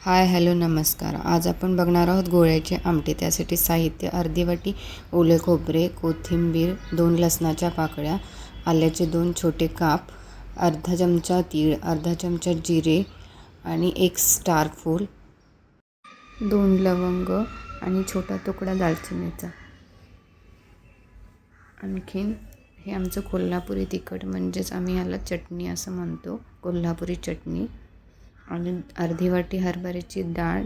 Hi hello नमस्कार. आज आपण बघणार आहोत गोळ्याचे आमटी. त्यासाठी साहित्य: अर्धी वाटी ओले खोबरे, कोथिंबीर, 2 लसणाच्या पाकळ्या, आल्याचे 2 छोटे काप, अर्धा चमचा तीळ, अर्धा चमचा जिरे आणि 1 स्टार फूल, 2 लवंग आणि छोटा तुकडा दालचिनीचा. आणखीन हे आमचं कोल्हापुरी तिखट, म्हणजेच आम्ही ह्याला चटणी असं म्हणतो, कोल्हापुरी चटणी. आणि अर्धी वाटी हरभऱ्याची डाळ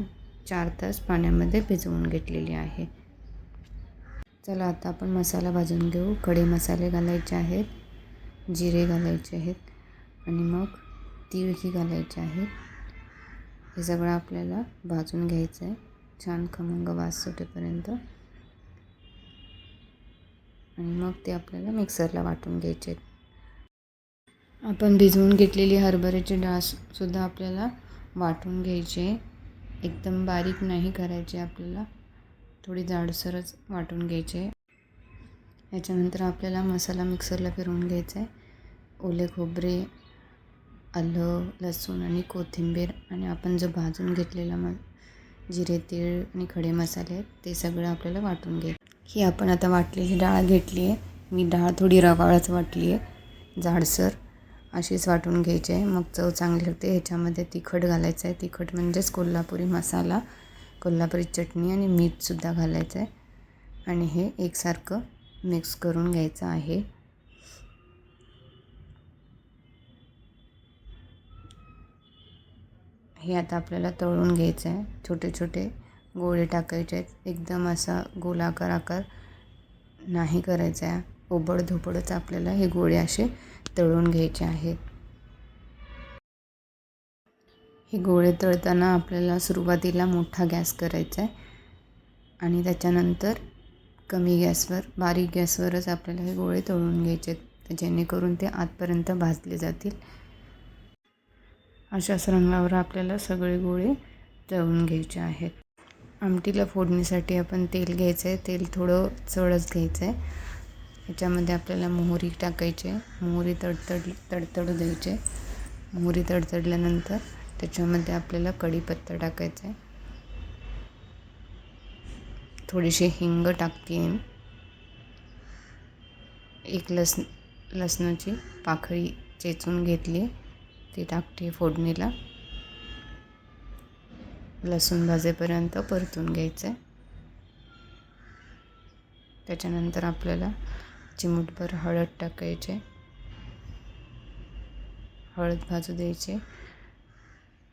4 तास पाण्यामध्ये भिजवून घेतलेली आहे. चला आता आपण मसाला भाजून घेऊ. खडे मसाले घालायचे आहेत, जिरे घालायचे आहेत आणि मग तीळही घालायचे आहेत. हे सगळं आपल्याला भाजून घ्यायचं आहे छान खमंग वास सुटेपर्यंत. आणि मग ते आपल्याला मिक्सरला वाटून घ्यायचे आहेत. आपण भिजवून घेतलेली हरभऱ्याची डाळसुद्धा आपल्याला वाटून घ्यायची आहे. एकदम बारीक नाही करायची, आपल्याला थोडी जाडसरच वाटून घ्यायची आहे. याच्यानंतर आपल्याला मसाला मिक्सरला फिरवून घ्यायचा आहे. ओले खोबरे, आलं, लसूण आणि कोथिंबीर आणि आपण जो भाजून घेतलेला जिरे, तीळ आणि खडे मसाले आहेत ते सगळं आपल्याला वाटून घ्यायचं. ही आपण आता वाटलेली डाळ घेतली आहे. मी डाळ थोडी रवाळच वाटली आहे, जाडसर अशीच वाटून घ्यायची आहे. मग चव चांगली लागते. ह्याच्यामध्ये तिखट घालायचं आहे. तिखट म्हणजेच कोल्हापुरी मसाला, कोल्हापुरी चटणी आणि मीठसुद्धा घालायचं आहे. आणि हे एकसारखं मिक्स करून घ्यायचं आहे. हे आता आपल्याला तळून घ्यायचं आहे. छोटे छोटे गोळे टाकायचे आहेत. एकदम असा गोलाकार आकार नाही करायचा आहे. ओबडधोबडच आपल्याला हे गोळे असे तळून घ्यायचे आहेत. हे गोळे तळताना आपल्याला सुरुवातीला मोठा गॅस करायचा आहे आणि त्याच्यानंतर कमी गॅसवर, बारीक गॅसवरच आपल्याला हे गोळे तळून घ्यायचे आहेत, जेणेकरून ते आतपर्यंत भाजले जातील. अशाच रंगावर आपल्याला सगळे गोळे तळून घ्यायचे आहेत. आमटीला फोडणीसाठी आपण तेल घ्यायचं आहे. तेल थोडं चळच घ्यायचं आहे. ह्याच्यामध्ये आपल्याला मोहरी टाकायची आहे. मोहरी तडतडू द्यायची. मोहरी तडतडल्यानंतर त्याच्यामध्ये आपल्याला कढीपत्ता टाकायचा आहे. थोडीशी हिंग टाकते. एक लसणाची पाकळी चेचून घेतली, ती टाकते फोडणीला. लसूण भाजेपर्यंत परतून घ्यायचं आहे. त्याच्यानंतर आपल्याला चिमूटभर हळद टाकायचे. हळद भाजू द्यायचे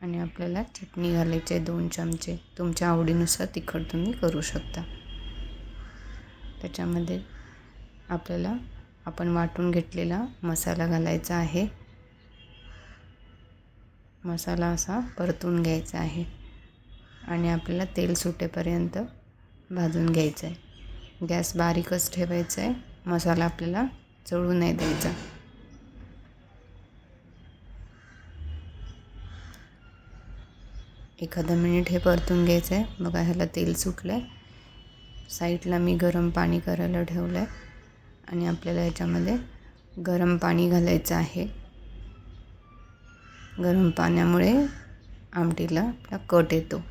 आणि आपल्याला चटणी घालायची आहे 2 चमचे. तुमच्या आवडीनुसार तिखट तुम्ही करू शकता. त्याच्यामध्ये आपल्याला आपण वाटून घेतलेला मसाला घालायचा आहे. मसाला असा परतून घ्यायचा आहे आणि आपल्याला तेल सुटेपर्यंत भाजून घ्यायचं आहे. गॅस बारीकच ठेवायचा आहे. मसाला आपल्याला जळू नाही द्यायचा. एखादा मिनिट हे परतून घ्यायचं आहे. बघा, ह्याला तेल सुटलं आहे. साईडला मी गरम पाणी करायला ठेवलं आहे आणि आपल्याला ह्याच्यामध्ये गरम पाणी घालायचं आहे. गरम पाण्यामुळे आमटीला आपला कट येतो,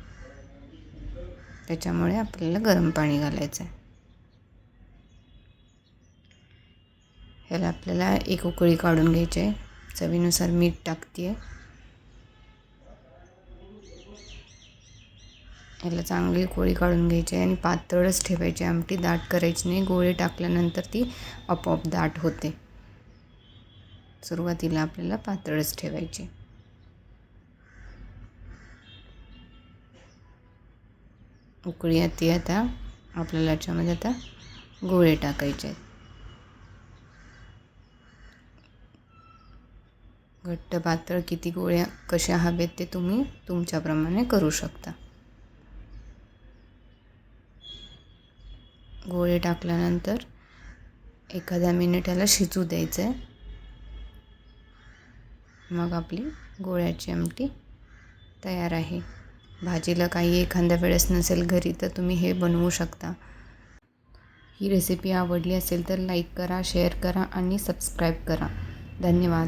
त्याच्यामुळे आपल्याला गरम पाणी घालायचं आहे. ह्याला आपल्याला एक उकळी काढून घ्यायची आहे. चवीनुसार मीठ टाकते आहे. ह्याला चांगली उकळी काढून घ्यायची आहे आणि पातळच ठेवायची आमटी, दाट करायची नाही. गोळे टाकल्यानंतर ती आपोआप दाट होते. सुरुवातीला आपल्याला पातळच ठेवायची. उकळी येते. आता आपल्याला याच्यामध्ये आता गोळे टाकायचे आहेत. घट्ट पातळ किती गोळे कशा हवेत ते तुम्ही तुमच्याप्रमाणे करू शकता. गोळे टाकल्यानंतर एखादा मिनिट याला शिजू द्यायचं आहे. मग आपली गोळ्याची आमटी तयार आहे. भाजीला काही एखाद्या वेळेस नसेल घरी तर तुम्ही हे बनवू शकता. ही रेसिपी आवडली असेल तर लाईक करा, शेअर करा आणि सबस्क्राईब करा. धन्यवाद.